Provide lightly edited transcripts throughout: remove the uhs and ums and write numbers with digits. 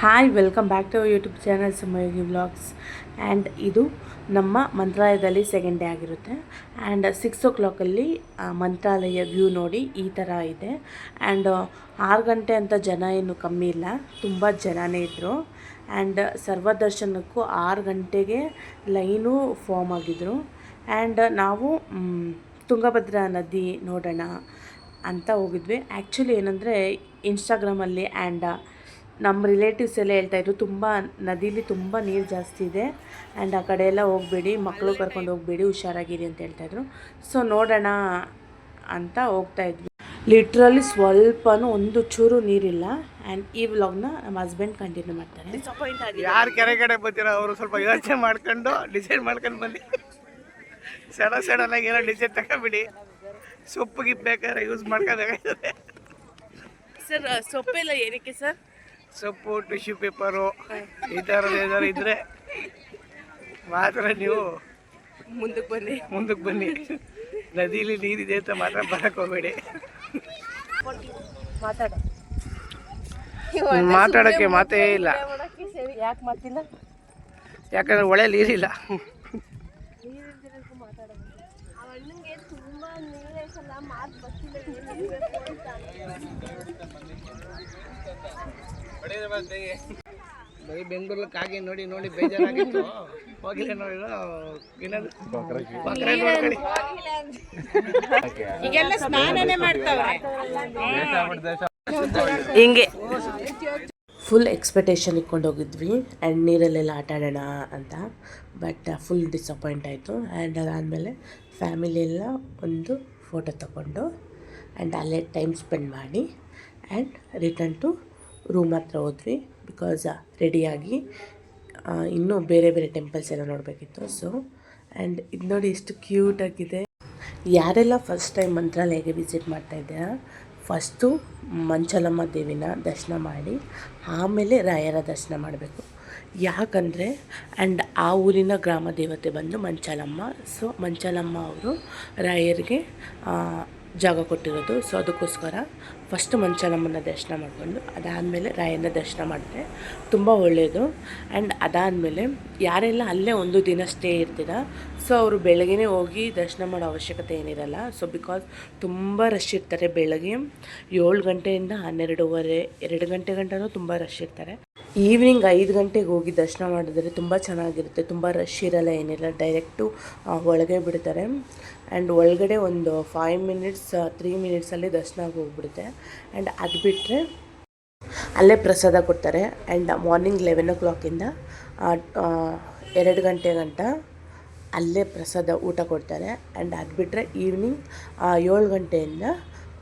Hi welcome back to YouTube channel Sumayogi vlogs. And ಇದು ನಮ್ಮ ಮಂತ್ರಾಲಯದಲ್ಲಿ ಸೆಕೆಂಡ್ ಡೇ ಆಗಿರುತ್ತೆ. ಆ್ಯಂಡ್ 6 o'clock ಮಂತ್ರಾಲಯ ವ್ಯೂ ನೋಡಿ ಈ ಥರ ಇದೆ. ಆ್ಯಂಡ್ 6 ಗಂಟೆ ಅಂತ ಜನ ಏನು ಕಮ್ಮಿ ಇಲ್ಲ, ತುಂಬ ಜನನೇ ಇದ್ದರು. ಆ್ಯಂಡ್ ಸರ್ವದರ್ಶನಕ್ಕೂ 6 ಗಂಟೆಗೆ ಲೈನು ಫಾರ್ಮ್ ಆಗಿದ್ದರು. ಆ್ಯಂಡ್ ನಾವು ತುಂಗಭದ್ರಾ ನದಿ ನೋಡೋಣ ಅಂತ ಹೋಗಿದ್ವಿ. ಆ್ಯಕ್ಚುಲಿ ಏನಂದರೆ ಇನ್ಸ್ಟಾಗ್ರಾಮಲ್ಲಿ ಆ್ಯಂಡ್ ನಮ್ಮ ರಿಲೇಟಿವ್ಸ್ ಎಲ್ಲ ಹೇಳ್ತಾಯಿದ್ರು ತುಂಬ ನದೀಲಿ ತುಂಬ ನೀರು ಜಾಸ್ತಿ ಇದೆ ಆ್ಯಂಡ್ ಆ ಕಡೆ ಎಲ್ಲ ಹೋಗಬೇಡಿ, ಮಕ್ಕಳು ಕರ್ಕೊಂಡು ಹೋಗಬೇಡಿ, ಹುಷಾರಾಗಿರಿ ಅಂತ ಹೇಳ್ತಾಯಿದ್ರು. ಸೊ ನೋಡೋಣ ಅಂತ ಹೋಗ್ತಾಯಿದ್ವಿ. ಲಿಟ್ರಲಿ ಸ್ವಲ್ಪನೂ ಒಂದು ಚೂರು ನೀರಿಲ್ಲ. ಆ್ಯಂಡ್ ಈ ವ್ಲಾಗ್ನ ನಮ್ಮ ಹಸ್ಬೆಂಡ್ ಕಂಟಿನ್ಯೂ ಮಾಡ್ತಾರೆ. ಯಾರು ಕೆರೆ ಕಡೆ ಬರ್ತೀರೋ ಅವರು ಸ್ವಲ್ಪ ಯೋಚನೆ ಮಾಡ್ಕೊಂಡು ಡಿಸೈಡ್ ಮಾಡ್ಕೊಂಡು ಬನ್ನಿ. ಸಡನ್ನಾಗಿ ಏನೋ ಡಿಸೈಡ್ ತಗೊಂಬಿಡಿ. ಸೊಪ್ಪು ಗಿಪ್ಪು ಬೇಕಾದ್ರೆ ಯೂಸ್ ಮಾಡ್ಕೋಬೇಕಾಗ್ತದೆ. ಸರ್ ಸೊಪ್ಪೆಲ್ಲ ಏನಕ್ಕೆ ಸರ್? ಸೊಪ್ಪು, ಟಿಶ್ಯೂ ಪೇಪರು ಈ ಥರದ್ದು ಏನಾದ್ರು ಇದ್ದರೆ ಮಾತ್ರ ನೀವು ಮುಂದಕ್ಕೆ ಬನ್ನಿ. ನದಿಲಿ ನೀರಿದೆ ಅಂತ ಮಾತ್ರ ಬರಕ್ಕೆ ಹೋಗಬೇಡಿ. ಮಾತಾಡೋಕ್ಕೆ ಮಾತೇ ಇಲ್ಲ. ಯಾಕೆ ಮಾತಿಲ್ಲ? ಯಾಕಂದ್ರೆ ಒಳ್ಳೆ ನೀರಿಲ್ಲ. ಬರೀ ಬೆಂಗಳೂರಲ್ಲಿ ಕಾಗೆ ನೋಡಿ ನೋಡಿ ಬೇಜಾರಾಗಿತ್ತು. ಹೋಗಿಲ್ಲ ನೋಡಿದ್ರು ಈಗೆಲ್ಲ ಸ್ನಾನನೇ ಮಾಡ್ತಾವ್ರೆ ಹಿಂಗೆ. ಫುಲ್ ಎಕ್ಸ್ಪೆಕ್ಟೇಷನ್ ಇಟ್ಕೊಂಡು ಹೋಗಿದ್ವಿ ಆ್ಯಂಡ್ ನೀರಲ್ಲೆಲ್ಲ ಆಟ ಆಡೋಣ ಅಂತ. ಬಟ್ ಫುಲ್ ಡಿಸಪಾಯಿಂಟ್ ಆಯಿತು. ಆ್ಯಂಡ್ ಅದಾದಮೇಲೆ ಫ್ಯಾಮಿಲಿ ಎಲ್ಲ ಒಂದು ಫೋಟೋ ತಗೊಂಡು ಆ್ಯಂಡ್ ಅಲ್ಲೇ ಟೈಮ್ ಸ್ಪೆಂಡ್ ಮಾಡಿ ಆ್ಯಂಡ್ ರಿಟರ್ನ್ ಟು ರೂಮ್ ಹತ್ರ ಹೋದ್ವಿ. ಬಿಕಾಸ್ ರೆಡಿಯಾಗಿ ಇನ್ನೂ ಬೇರೆ ಬೇರೆ ಟೆಂಪಲ್ಸ್ ಎಲ್ಲ ನೋಡಬೇಕಿತ್ತು. ಸೊ ಆ್ಯಂಡ್ ಇದು ನೋಡಿ ಎಷ್ಟು ಕ್ಯೂಟಾಗಿದೆ. ಯಾರೆಲ್ಲ ಫಸ್ಟ್ ಟೈಮ್ ಮಂತ್ರಾಲಯಗೆ ವಿಸಿಟ್ ಮಾಡ್ತಾಯಿದ್ದೀರಾ, ಫಸ್ಟು ಮಂಚಲಮ್ಮ ದೇವಿನ ದರ್ಶನ ಮಾಡಿ ಆಮೇಲೆ ರಾಯರ ದರ್ಶನ ಮಾಡಬೇಕು. ಯಾಕಂದರೆ ಆ್ಯಂಡ್ ಆ ಊರಿನ ಗ್ರಾಮ ದೇವತೆ ಬಂದು ಮಂಚಲಮ್ಮ. ಸೊ ಮಂಚಲಮ್ಮ ಅವರು ರಾಯರಿಗೆ ಜಾಗ ಕೊಟ್ಟಿರೋದು. ಸೊ ಅದಕ್ಕೋಸ್ಕರ ಫಸ್ಟ್ ಮಂಚಲಮ್ಮನ ದರ್ಶನ ಮಾಡಿಕೊಂಡು ಅದಾದಮೇಲೆ ರಾಯನ ದರ್ಶನ ಮಾಡಿದ್ರೆ ತುಂಬ ಒಳ್ಳೆಯದು. ಆ್ಯಂಡ್ ಅದಾದಮೇಲೆ ಯಾರೆಲ್ಲ ಅಲ್ಲೇ ಒಂದು ದಿನ ಸ್ಟೇ ಇರ್ತೀರ, ಸೊ ಅವರು ಬೆಳಗ್ಗೆ ಹೋಗಿ ದರ್ಶನ ಮಾಡೋ ಅವಶ್ಯಕತೆ ಏನಿರಲ್ಲ. ಸೊ ಬಿಕಾಸ್ ತುಂಬ ರಶ್ ಇರ್ತಾರೆ. ಬೆಳಗ್ಗೆ 7 ಗಂಟೆಯಿಂದ 12:30 2 ಗಂಟೆ ಗಂಟನೂ ತುಂಬ ರಶ್ ಇರ್ತಾರೆ. ಈವ್ನಿಂಗ್ 5 ಗಂಟೆಗೆ ಹೋಗಿ ದರ್ಶನ ಮಾಡಿದ್ರೆ ತುಂಬ ಚೆನ್ನಾಗಿರುತ್ತೆ. ತುಂಬ ರಶ್ ಇರಲ್ಲ, ಏನಿಲ್ಲ, ಡೈರೆಕ್ಟು ಒಳಗೆ ಬಿಡ್ತಾರೆ. ಆ್ಯಂಡ್ ಒಳಗಡೆ ಒಂದು 5 ಮಿನಿಟ್ಸ್ 3 ಮಿನಿಟ್ಸಲ್ಲಿ ದರ್ಶನ ಹೋಗ್ಬಿಡುತ್ತೆ. ಆ್ಯಂಡ್ ಅದು ಬಿಟ್ಟರೆ ಅಲ್ಲೇ ಪ್ರಸಾದ ಕೊಡ್ತಾರೆ. ಆ್ಯಂಡ್ ಮಾರ್ನಿಂಗ್ 11 o'clock 2 ಗಂಟೆ ಗಂಟ ಅಲ್ಲೇ ಪ್ರಸಾದ ಊಟ ಕೊಡ್ತಾರೆ. ಆ್ಯಂಡ್ ಅದು ಬಿಟ್ಟರೆ ಈವ್ನಿಂಗ್ 7 ಗಂಟೆಯಿಂದ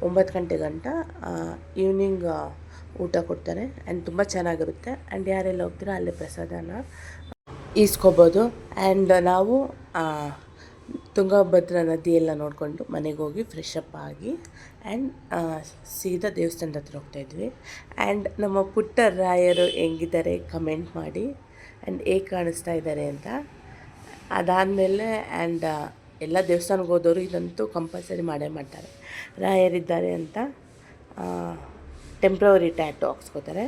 9 ಗಂಟೆ ಗಂಟ ಈವ್ನಿಂಗ್ ಊಟ ಕೊಡ್ತಾರೆ. ಆ್ಯಂಡ್ ತುಂಬ ಚೆನ್ನಾಗಿರುತ್ತೆ. ಆ್ಯಂಡ್ ಯಾರೆಲ್ಲ ಹೋಗ್ತೀರೋ ಅಲ್ಲೇ ಪ್ರಸಾದನ ಈಸ್ಕೊಬೋದು. ಆ್ಯಂಡ್ ನಾವು ತುಂಗಭದ್ರಾ ನದಿ ಎಲ್ಲ ನೋಡಿಕೊಂಡು ಮನೆಗೆ ಹೋಗಿ ಫ್ರೆಶ್ ಅಪ್ ಆಗಿ ಆ್ಯಂಡ್ ಸೀದಾ ದೇವಸ್ಥಾನದ ಹತ್ರ ಹೋಗ್ತಾಯಿದ್ವಿ. ಆ್ಯಂಡ್ ನಮ್ಮ ಪುಟ್ಟ ರಾಯರು ಹೆಂಗಿದ್ದಾರೆ ಕಮೆಂಟ್ ಮಾಡಿ ಆ್ಯಂಡ್ ಹೇಗೆ ಕಾಣಿಸ್ತಾ ಇದ್ದಾರೆ ಅಂತ. ಅದಾದಮೇಲೆ ಆ್ಯಂಡ್ ಎಲ್ಲ ದೇವಸ್ಥಾನಕ್ಕೆ ಹೋದವರು ಇದಂತೂ ಕಂಪಲ್ಸರಿ ಮಾಡೇ ಮಾಡ್ತಾರೆ. ರಾಯರಿದ್ದಾರೆ ಅಂತ ಟೆಂಪ್ರವರಿ ಟ್ಯಾಟು ಹಾಕ್ಸ್ಕೊತಾರೆ.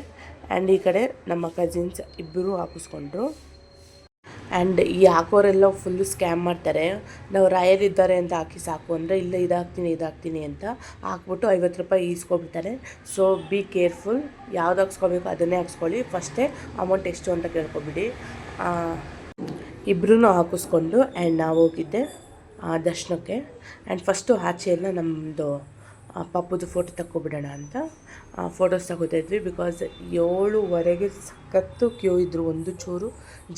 ಆ್ಯಂಡ್ ಈ ಕಡೆ ನಮ್ಮ ಕಸಿನ್ಸ್ ಇಬ್ಬರು ಹಾಕಿಸ್ಕೊಂಡ್ರು. ಆ್ಯಂಡ್ ಈ ಹಾಕೋರೆಲ್ಲ ಫುಲ್ಲು ಸ್ಕ್ಯಾಮ್ ಮಾಡ್ತಾರೆ. ನಾವು ರಾಯರಿದ್ದಾರೆ ಅಂತ ಹಾಕಿ ಸಾಕು ಅಂದರೆ ಇಲ್ಲ ಇದಾಗ್ತೀನಿ ಅಂತ ಹಾಕ್ಬಿಟ್ಟು 50 ರೂಪಾಯಿ ಈಸ್ಕೊಬಿಡ್ತಾರೆ. So be careful. ಯಾವ್ದು ಹಾಕ್ಸ್ಕೊಬೇಕು ಅದನ್ನೇ ಹಾಕ್ಸ್ಕೊಳ್ಳಿ. ಫಸ್ಟೇ ಅಮೌಂಟ್ ಎಷ್ಟು ಅಂತ ಕೇಳ್ಕೊಬಿಡಿ. ಇಬ್ಬರೂ ಹಾಕಿಸ್ಕೊಂಡು ಆ್ಯಂಡ್ ನಾವು ಹೋಗಿದ್ದೆ ದರ್ಶನಕ್ಕೆ. ಆ್ಯಂಡ್ ಫಸ್ಟು ಆಚೆ ಎಲ್ಲ ನಮ್ಮದು ಪಾಪುದು ಫೋಟೋ ತಗೊಬಿಡೋಣ ಅಂತ ಫೋಟೋಸ್ ತಗೋತಾಯಿದ್ವಿ. ಬಿಕಾಸ್ 7:15 ಸಖತ್ತು ಕ್ಯೂ ಇದ್ದರು. ಒಂದು ಚೂರು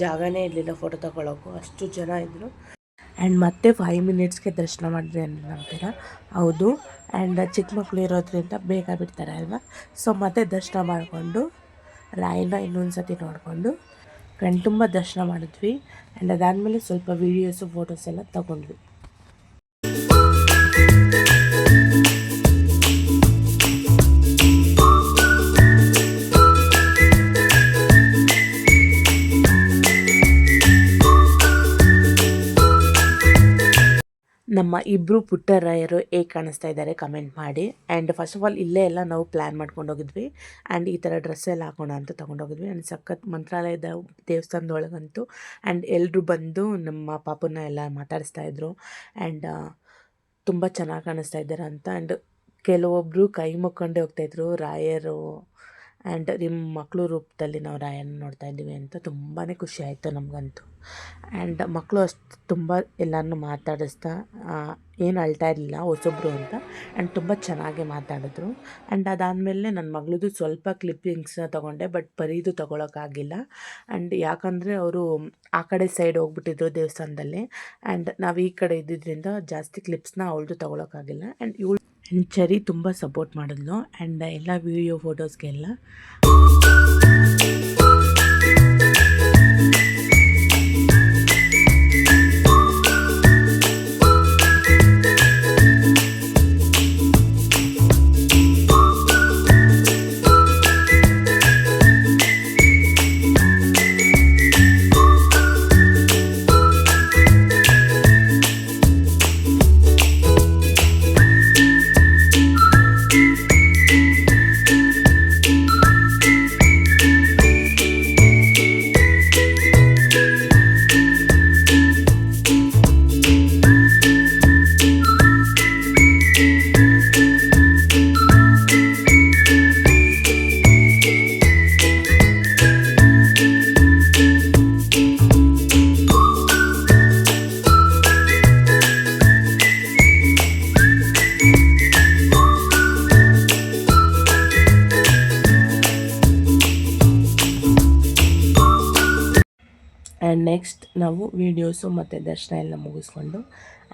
ಜಾಗನೇ ಇರಲಿಲ್ಲ ಫೋಟೋ ತಗೊಳ್ಳೋಕ್ಕೂ, ಅಷ್ಟು ಜನ ಇದ್ದರು. ಆ್ಯಂಡ್ ಮತ್ತೆ 5 ಮಿನಿಟ್ಸ್ಗೆ ದರ್ಶನ ಮಾಡಿದ್ವಿ ಅಂತೀರ, ಹೌದು. ಆ್ಯಂಡ್ ಚಿಕ್ಕ ಮಕ್ಕಳು ಇರೋದ್ರಿಂದ ಬೇಗ ಬಿಡ್ತಾರೆ ಅಲ್ವಾ. ಸೊ ಮತ್ತೆ ದರ್ಶನ ಮಾಡಿಕೊಂಡು ರಾಯನ ಇನ್ನೊಂದು ಸತಿ ನೋಡಿಕೊಂಡು ಕಣ್ತುಂಬ ದರ್ಶನ ಮಾಡಿದ್ವಿ. ಆ್ಯಂಡ್ ಅದಾದಮೇಲೆ ಸ್ವಲ್ಪ ವೀಡಿಯೋಸು ಫೋಟೋಸ್ ಎಲ್ಲ ತಗೊಂಡ್ವಿ. ನಮ್ಮ ಇಬ್ಬರು ಪುಟ್ಟರಾಯರು ಹೇಗೆ ಕಾಣಿಸ್ತಾ ಇದ್ದಾರೆ ಕಮೆಂಟ್ ಮಾಡಿ. ಆ್ಯಂಡ್ ಫಸ್ಟ್ ಆಫ್ ಆಲ್ ಇಲ್ಲೇ ಎಲ್ಲ ನಾವು ಪ್ಲ್ಯಾನ್ ಮಾಡ್ಕೊಂಡು ಹೋಗಿದ್ವಿ. ಆ್ಯಂಡ್ ಈ ಥರ ಡ್ರೆಸ್ ಎಲ್ಲ ಹಾಕೋಣ ಅಂತ ತೊಗೊಂಡೋಗಿದ್ವಿ. ಆ್ಯಂಡ್ ಸಖತ್ ಮಂತ್ರಾಲಯದ ದೇವಸ್ಥಾನದೊಳಗಂತೂ ಆ್ಯಂಡ್ ಎಲ್ಲರೂ ಬಂದು ನಮ್ಮ ಪಾಪನ್ನ ಎಲ್ಲ ಮಾತಾಡಿಸ್ತಾಯಿದ್ರು. ಆ್ಯಂಡ್ ತುಂಬ ಚೆನ್ನಾಗಿ ಕಾಣಿಸ್ತಾ ಇದ್ದಾರೆ ಅಂತ. ಆ್ಯಂಡ್ ಕೆಲವೊಬ್ಬರು ಕೈ ಮುಕ್ಕೊಂಡೇ ಹೋಗ್ತಾಯಿದ್ರು ರಾಯರು. ಆ್ಯಂಡ್ ನಿಮ್ಮ ಮಕ್ಕಳು ರೂಪದಲ್ಲಿ ನಾವು ರಾಯನ ನೋಡ್ತಾ ಇದ್ದೀವಿ ಅಂತ ತುಂಬಾ ಖುಷಿ ಆಯಿತು ನಮಗಂತೂ. ಆ್ಯಂಡ್ ಮಕ್ಕಳು ಅಷ್ಟು ತುಂಬ ಎಲ್ಲರನ್ನೂ ಮಾತಾಡಿಸ್ತಾ ಏನು ಅಳ್ತಾ ಇರಲಿಲ್ಲ ಹೊಸೊಬ್ಬರು ಅಂತ. ಆ್ಯಂಡ್ ತುಂಬ ಚೆನ್ನಾಗಿ ಮಾತಾಡಿದ್ರು. ಆ್ಯಂಡ್ ಅದಾದಮೇಲೆ ನನ್ನ ಮಗಳದು ಸ್ವಲ್ಪ ಕ್ಲಿಪ್ಪಿಂಗ್ಸ್ನ ತೊಗೊಂಡೆ, ಬಟ್ ಬರೀದು ತೊಗೊಳಕ್ಕಾಗಿಲ್ಲ. ಆ್ಯಂಡ್ ಯಾಕಂದರೆ ಅವರು ಆ ಕಡೆ ಸೈಡ್ ಹೋಗ್ಬಿಟ್ಟಿದ್ರು ದೇವಸ್ಥಾನದಲ್ಲಿ. ಆ್ಯಂಡ್ ನಾವು ಈ ಕಡೆ ಇದ್ದಿದ್ದರಿಂದ ಜಾಸ್ತಿ ಕ್ಲಿಪ್ಸ್ನ ಅವಳದು ತೊಗೊಳಕ್ಕಾಗಿಲ್ಲ. ಆ್ಯಂಡ್ ಇವಳು ಚರಿ ತುಂಬ ಸಪೋರ್ಟ್ ಮಾಡಿದ್ಲು. ಆ್ಯಂಡ್ ಎಲ್ಲ ವೀಡಿಯೋ ಫೋಟೋಸ್ಗೆಲ್ಲ ಆ್ಯಂಡ್ ನೆಕ್ಸ್ಟ್ ನಾವು ವೀಡಿಯೋಸು ಮತ್ತು ದರ್ಶನ ಎಲ್ಲ ಮುಗಿಸ್ಕೊಂಡು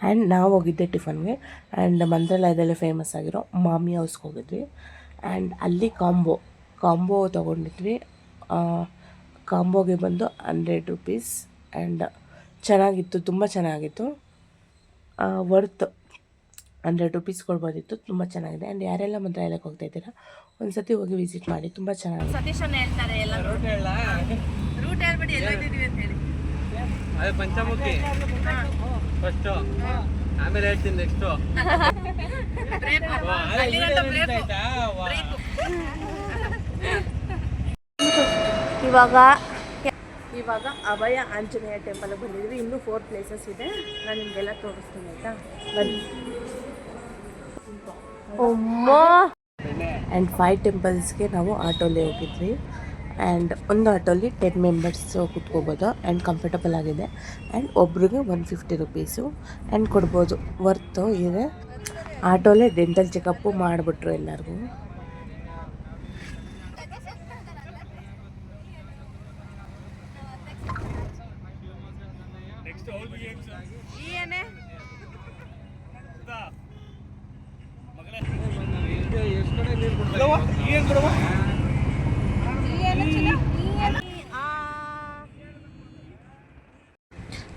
ಆ್ಯಂಡ್ ನಾವು ಹೋಗಿದ್ದೆ ಟಿಫನ್ಗೆ. ಆ್ಯಂಡ್ ಮಂತ್ರಾಲಯದಲ್ಲೇ ಫೇಮಸ್ ಆಗಿರೋ ಮಾಮಿ ಹೌಸ್ಗೆ ಹೋಗಿದ್ವಿ. ಆ್ಯಂಡ್ ಅಲ್ಲಿ ಕಾಂಬೋ ತೊಗೊಂಡಿದ್ವಿ. ಕಾಂಬೋಗೆ ಬಂದು 100 ರೂಪೀಸ್. ಆ್ಯಂಡ್ ಚೆನ್ನಾಗಿತ್ತು, ತುಂಬ ಚೆನ್ನಾಗಿತ್ತು. ವರ್ತ್ 100 ರೂಪೀಸ್ ಕೊಡ್ಬೋದಿತ್ತು. ತುಂಬ ಚೆನ್ನಾಗಿದೆ. ಆ್ಯಂಡ್ ಯಾರೆಲ್ಲ ಮಂತ್ರಾಲಯಕ್ಕೆ ಹೋಗ್ತಾ ಇದ್ದೀರಾ ಒಂದು ಸತಿ ಹೋಗಿ ವಿಸಿಟ್ ಮಾಡಿ, ತುಂಬ ಚೆನ್ನಾಗಿದೆ. ಸತೀಶನ್ನ ಹೇಳ್ತಾರೆ ಎಲ್ಲ ರೂಟ್ ಹೇಳ್ಬಿಡಿ ಎಲ್ಲೋಗಿದ್ದೀವಿ ಅಂತ ಹೇಳಿ. ಅದೇ ಪಂಚಮುಖಿ ಫಸ್ಟು, ಆಮೇಲೆ ಹೇಳ್ತೀನಿ ನೆಕ್ಸ್ಟು. ಇವಾಗ ಅಭಯ ಆಂಜನೇಯ ಟೆಂಪಲ್ಗೆ ಬಂದಿದ್ವಿ. ಇನ್ನೂ 4 ಪ್ಲೇಸಸ್ ಇದೆ, ನಾನು ನಿಮಗೆಲ್ಲ ತೋರಿಸ್ತೀನಿ ಆಯಿತಾ. ಬನ್ನಿ. ಆ್ಯಂಡ್ 5 ಟೆಂಪಲ್ಸ್ಗೆ ನಾವು ಆಟೋಲಿ ಹೋಗಿದ್ವಿ. ಆ್ಯಂಡ್ ಒಂದು ಆಟೋಲಿ 10 ಮೆಂಬರ್ಸು ಕೂತ್ಕೋಬೋದು. ಆ್ಯಂಡ್ ಕಂಫರ್ಟಬಲ್ ಆಗಿದೆ. ಆ್ಯಂಡ್ ಒಬ್ರಿಗೆ 150 ರೂಪೀಸು ಆ್ಯಂಡ್ ಕೊಡ್ಬೋದು. ವರ್ತು ಇದೆ. ಆಟೋಲೇ ಡೆಂಟಲ್ ಚೆಕಪ್ಪು ಮಾಡಿಬಿಟ್ರು ಎಲ್ಲರಿಗೂ.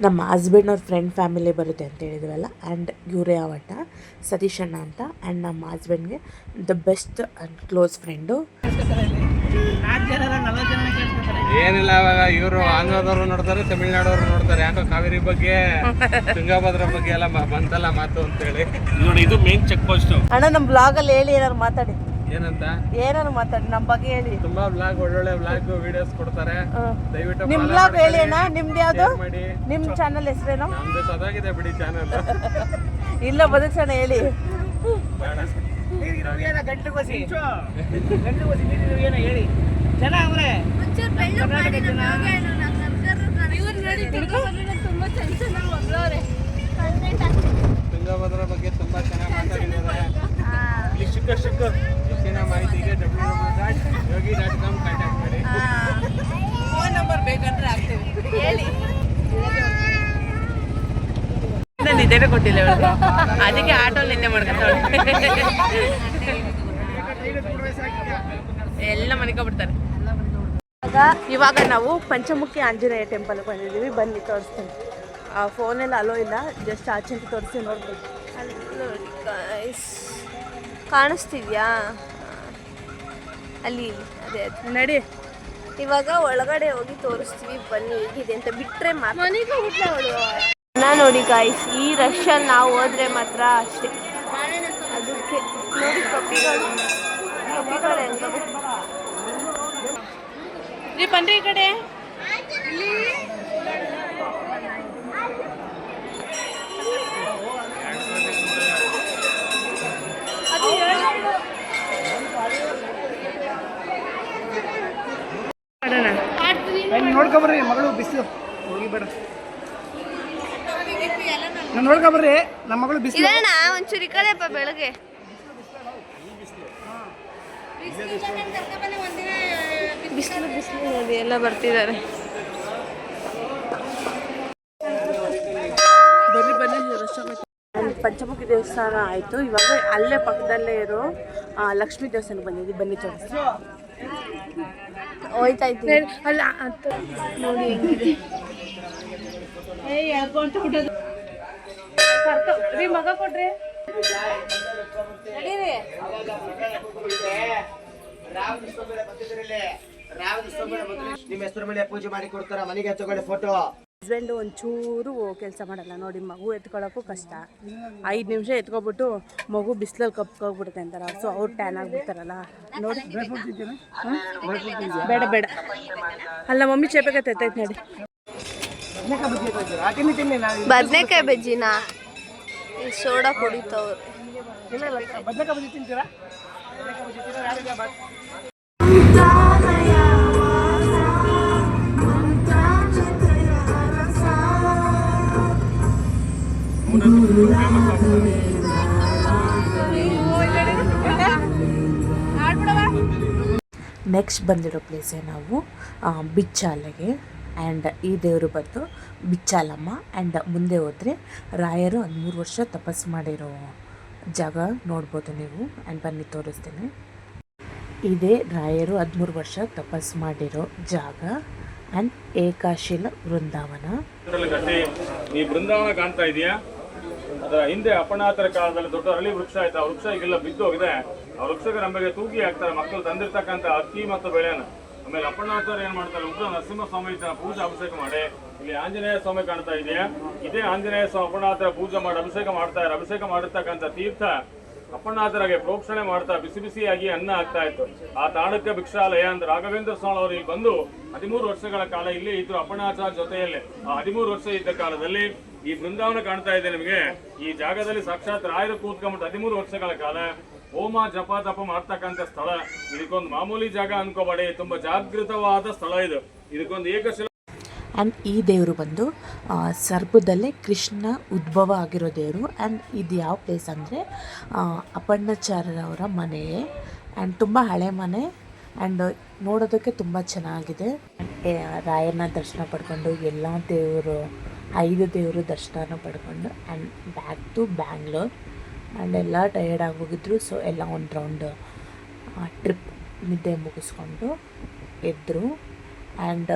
ನಮ್ಮ ಹಸ್ಬೆಂಡ್ ಅವ್ರ ಫ್ರೆಂಡ್ ಫ್ಯಾಮಿಲಿ ಬರುತ್ತೆ ಅಂತ ಹೇಳಿದ್ವಲ್ಲ. ಆ್ಯಂಡ್ ಇವರೇ ಅವಟ ಸತೀಶಣ್ಣ ಅಂತ. ಆ್ಯಂಡ್ ನಮ್ಮ ಹಸ್ಬೆಂಡ್ಗೆ the best and close friend. ಏನಿಲ್ಲ, ಅವಾಗ ಇವರು ಆಂಧ್ರದವರು ನೋಡ್ತಾರೆ, ತಮಿಳ್ನಾಡವ್ರು ನೋಡ್ತಾರೆ. ಯಾಕೋ ಕಾವೇರಿ ಬಗ್ಗೆ ತುಂಗಭದ್ರಾ ಬಗ್ಗೆ ಎಲ್ಲ ಬಂತಲ್ಲ ಮಾತು ಅಂತೇಳಿ ನೋಡಿ. ಇದು ಮೇನ್ ಚೆಕ್ ಪೋಸ್ಟ್. ಅಣ್ಣ ನಮ್ಮ ಬ್ಲಾಗಲ್ಲಿ ಹೇಳಿ, ಏನಾದ್ರು ಮಾತಾಡಿ. ಏನಂತ ಏನಾದ್ರು ಮಾತಾಡಿ, ನಮ್ಮ ಬಗ್ಗೆ ಹೇಳಿ. ತುಂಬಾ ಬ್ಲಾಗ್, ಒಳ್ಳೊಳ್ಳೆ ಬ್ಲಾಗ್ ವಿಡಿಯೋಸ್ ಕೊಡ್ತಾರೆ. ದಯವಿಟ್ಟು ನಿಮ್ ಬ್ಲಾಗ್ ಹೇಳಿ ಅಣ್ಣ. ನಿಮ್ದು ಯಾವುದು? ಮಾಡಿ. ನಿಮ್ ಚಾನಲ್ ಹೆಸರೇನು? ನಮ್ದು ಸದಾಗಿದೆ ಬಿಡಿ ಚಾನಲ್. ಇಲ್ಲ ಬದುಕ್ಸೋಣ ಹೇಳಿ. ಗಂಟುಗೋಸಿ ಹೇಳಿ ಜನ ಅವ್ರೆ. ತುಂಗಭದ್ರಾ ಬಗ್ಗೆ ತುಂಬಾ ಚೆನ್ನಾಗಿ ಮಾತಾಡಿದ್ದಾರೆ. ಹೆಚ್ಚಿನ ಮಾಹಿತಿಗೆ www.yogi.com ಕಾಂಟ್ಯಾಕ್ಟ್ ಮಾಡಿ. ಫೋನ್ ನಂಬರ್ ಬೇಕಂದ್ರೆ ಆಗ್ತೀವಿ ಹೇಳಿ. ನಿದ್ದೆನೇ ಕೊಟ್ಟಿಲ್ಲ ಇವಳು, ಅದಕ್ಕೆ ಆಟೋಲ್ಲಿ ನಿದ್ದೆ ಮಾಡ್ಕೊತಾಳೆ. ಎಲ್ಲ ಮನಿಕೊಬಿಡ್ತಾರೆ. ಇವಾಗ ನಾವು ಪಂಚಮುಖಿ ಆಂಜನೇಯ ಟೆಂಪಲ್ಗೆ ಬಂದಿದ್ದೀವಿ. ಬನ್ನಿ ತೋರಿಸ್ತೀನಿ. ಫೋನೆಲ್ಲ ಅಲೋ ಇಲ್ಲ, ಜಸ್ಟ್ ಆಚೆಂತ ತೋರಿಸಿ ನೋಡ್ಬೋದು. ಕಾಣಿಸ್ತಿದ್ಯಾ ಅಲ್ಲಿ? ಅದೇ ನಡಿ. ಇವಾಗ ಒಳಗಡೆ ಹೋಗಿ ತೋರಿಸ್ತೀವಿ ಬನ್ನಿ ಹೇಗಿದೆ ಅಂತ. ಬಿಟ್ರೆ ಮನೆಗೆ ಹೋಗ್ಬಿಟ್ಲೆ ಅವಳು. ನೋಡಿ ಗಾಯ್ಸ್, ಈ ರಶಲ್ಲಿ ನಾವು ಹೋದ್ರೆ ಮಾತ್ರ ಅಷ್ಟೇ. ಅದಕ್ಕೆ ನೋಡಿ ಪಪ್ಪಿಗಳು ಹೆಂಗವೆ. ಬನ್ರಿ ಈ ಕಡೆ. ನೋಡ್ಕೊಬರ್ರಿ ಮಗಳು ಬಿಸಿಲು ಹೋಗಿ ಬೇಡ. ನಾನು ನೋಡ್ಕೊಬರ್ರಿ ನಮ್ಮ ಮಗಳು ಬಿಸಿಲು. ಇದೇನ ಒಂಚೂರು ಈ ಕಡೆಪ್ಪ ಬೆಳಗ್ಗೆ. ಬಿಸಿಲು ಬಿಸಿಲು ನೋಡಿ ಎಲ್ಲ ಬರ್ತಿದ್ದಾರೆ. ಬನ್ನಿ ಬನ್ನಿ ಪಂಚಮುಖಿ ದೇವಸ್ಥಾನ ಆಯಿತು. ಇವಾಗ ಅಲ್ಲೇ ಪಕ್ಕದಲ್ಲೇ ಇರೋ ಲಕ್ಷ್ಮೀ ದೇವಸ್ಥಾನಕ್ಕೆ ಬಂದಿದ್ದೀವಿ. ಬನ್ನಿ ತೋರಿಸ್ತೀನಿ. ಹೋಯ್ತಾ ಇದ್ದೀನಿ. ಅಲ್ಲ ನೋಡಿ ಹೆಂಗಿದೆ. ರೀ ಮಗ ಕೊಡ್ರಿ. ನಿಮ್ಮ ಹೆಸರು ಮೇಲೆ ಪೂಜೆ ಮಾಡಿ ಕೊಡ್ತಾರ. ಮನೆಗೆ ತಗೊಂಡೆ ಫೋಟೋ. ಹಸ್ಬೆಂಡು ಒಂಚೂರು ಕೆಲಸ ಮಾಡಲ್ಲ ನೋಡಿ. ಮಗು ಎತ್ಕೊಳ್ಳೋಕ್ಕೂ ಕಷ್ಟ. 5 ನಿಮಿಷ ಎತ್ಕೊಬಿಟ್ಟು ಮಗು ಬಿಸಿಲಲ್ಲಿ ಕಪ್ಕೋಗ್ಬಿಡುತ್ತೆ ಅಂತಾರೆ. ಸೊ ಅವ್ರು ಟ್ಯಾನ್ ಆಗಿಬಿಡ್ತಾರಲ್ಲ ನೋಡಿ. ಬೇಡ ಬೇಡ ಅಲ್ಲ ಮಮ್ಮಿ ಚೇಪೆಗೆ ತೆತ್ತೈತೆ ನೋಡಿ. ಬದನೆಕಾಯಿ ಬಜ್ಜಿನ ಸೋಡಾ ಕುಡಿತವ್ರು. ಬದನೆಕಾಯಿ ಬಜ್ಜಿ ತಿಂತೀರಾ? ನೆಕ್ಸ್ಟ್ ಬಂದಿರೋ ಪ್ಲೇಸೇ ನಾವು ಬಿಚ್ಚಾಲೆಗೆ. ಆ್ಯಂಡ್ ಈ ದೇವರು ಬಂದು ಬಿಚ್ಚಾಲಮ್ಮ. ಆ್ಯಂಡ್ ಮುಂದೆ ಹೋದರೆ ರಾಯರು 13 ವರ್ಷ ತಪಸ್ಸು ಮಾಡಿರೋ ಜಾಗ ನೋಡ್ಬೋದು ನೀವು. ಆ್ಯಂಡ್ ಬನ್ನಿ ತೋರಿಸ್ತೀನಿ. ಇದೇ ರಾಯರು 13 ವರ್ಷ ತಪಸ್ಸು ಮಾಡಿರೋ ಜಾಗ. ಆ್ಯಂಡ್ ಏಕಾಶಿಲ ವೃಂದಾವನ. ಈ ಬೃಂದಾವನ ಕಾಣ್ತಾ ಇದೆಯಾ? ಅದರ ಹಿಂದೆ ಅಪಣಾತರ ಕಾಲದಲ್ಲಿ ದೊಡ್ಡ ಅರಳಿ ವೃಕ್ಷ ಆಯ್ತು. ಆ ವೃಕ್ಷ ಈಗೆಲ್ಲ ಬಿದ್ದೋಗಿದೆ. ಆ ವೃಕ್ಷಕ್ಕೆ ನಮಗೆ ತೂಗಿ ಹಾಕ್ತಾರೆ ಮಕ್ಕಳು ತಂದಿರ್ತಕ್ಕಂಥ ಅಕ್ಕಿ ಮತ್ತು ಬೆಳೆನ. ಆಮೇಲೆ ಅಪಣಾಥರು ಏನ್ ಮಾಡ್ತಾರೆ, ಉಗ್ರ ನರಸಿಂಹಸ್ವಾಮಿ ಪೂಜೆ ಅಭಿಷೇಕ ಮಾಡಿ. ಇಲ್ಲಿ ಆಂಜನೇಯ ಸ್ವಾಮಿ ಕಾಣ್ತಾ ಇದೆಯಾ? ಇದೇ ಆಂಜನೇಯ ಸ್ವಾಮಿ ಅಪಣಾಥರ ಪೂಜೆ ಮಾಡಿ ಅಭಿಷೇಕ ಮಾಡ್ತಾರೆ. ಅಭಿಷೇಕ ಮಾಡಿರ್ತಕ್ಕಂಥ ತೀರ್ಥ ಅಪ್ಪಣ್ಣಾಥರಿಗೆ ಪ್ರೋಕ್ಷಣೆ ಮಾಡ್ತಾ ಬಿಸಿ ಬಿಸಿಯಾಗಿ ಅನ್ನ ಆಗ್ತಾ ಇತ್ತು. ಆ ತಾಣಕ್ಕೆ ಭಿಕ್ಷಾಲಯ ಅಂದ್ರೆ ರಾಘವೇಂದ್ರ ಸ್ವಾಮಿ ಅವರು ಇಲ್ಲಿ ಬಂದು 13 ವರ್ಷಗಳ ಕಾಲ ಇಲ್ಲಿ ಇದ್ರು ಅಪ್ಪಣ್ಣಾಥ ಜೊತೆಯಲ್ಲೇ. ಆ 13 ವರ್ಷ ಇದ್ದ ಕಾಲದಲ್ಲಿ ಈ ಬೃಂದಾವನ ಕಾಣ್ತಾ ಇದೆ ನಿಮಗೆ. ಈ ಜಾಗದಲ್ಲಿ ಸಾಕ್ಷಾತ್ ರಾಯರು ಕೂತ್ಕೊಂಡ್ಬಿಟ್ಟು 13 ವರ್ಷಗಳ ಕಾಲ ಹೋಮ ಜಪ ತಪ ಮಾಡ್ತಕ್ಕಂಥ ಸ್ಥಳ. ಇದಕ್ಕೊಂದು ಮಾಮೂಲಿ ಜಾಗ ಅನ್ಕೋಬೇಡಿ, ತುಂಬಾ ಜಾಗೃತವಾದ ಸ್ಥಳ ಇದು. ಇದಕ್ಕೊಂದು ಏಕಶಿಲ. ಆ್ಯಂಡ್ ಈ ದೇವರು ಬಂದು ಸರ್ಪದಲ್ಲೇ ಕೃಷ್ಣ ಉದ್ಭವ ಆಗಿರೋ ದೇವರು. ಆ್ಯಂಡ್ ಇದು ಯಾವ ಪ್ಲೇಸ್ ಅಂದರೆ ಅಪ್ಪಣ್ಣಾಚಾರ್ಯರವರ ಮನೆ. ಆ್ಯಂಡ್ ತುಂಬ ಹಳೆ ಮನೆ. ಆ್ಯಂಡ್ ನೋಡೋದಕ್ಕೆ ತುಂಬ ಚೆನ್ನಾಗಿದೆ. ರಾಯನ ದರ್ಶನ ಪಡ್ಕೊಂಡು ಎಲ್ಲ ದೇವರು 5 ದೇವರು ದರ್ಶನ ಪಡ್ಕೊಂಡು and back to Bangalore. And ಎಲ್ಲ ಟಯರ್ಡ್ ಆಗೋಗಿದ್ರು. ಸೊ ಎಲ್ಲ ಒಂದು ರೌಂಡ್ ಟ್ರಿಪ್ ನಿದ್ದೆ ಮುಗಿಸ್ಕೊಂಡು ಎದ್ರು. ಆ್ಯಂಡ್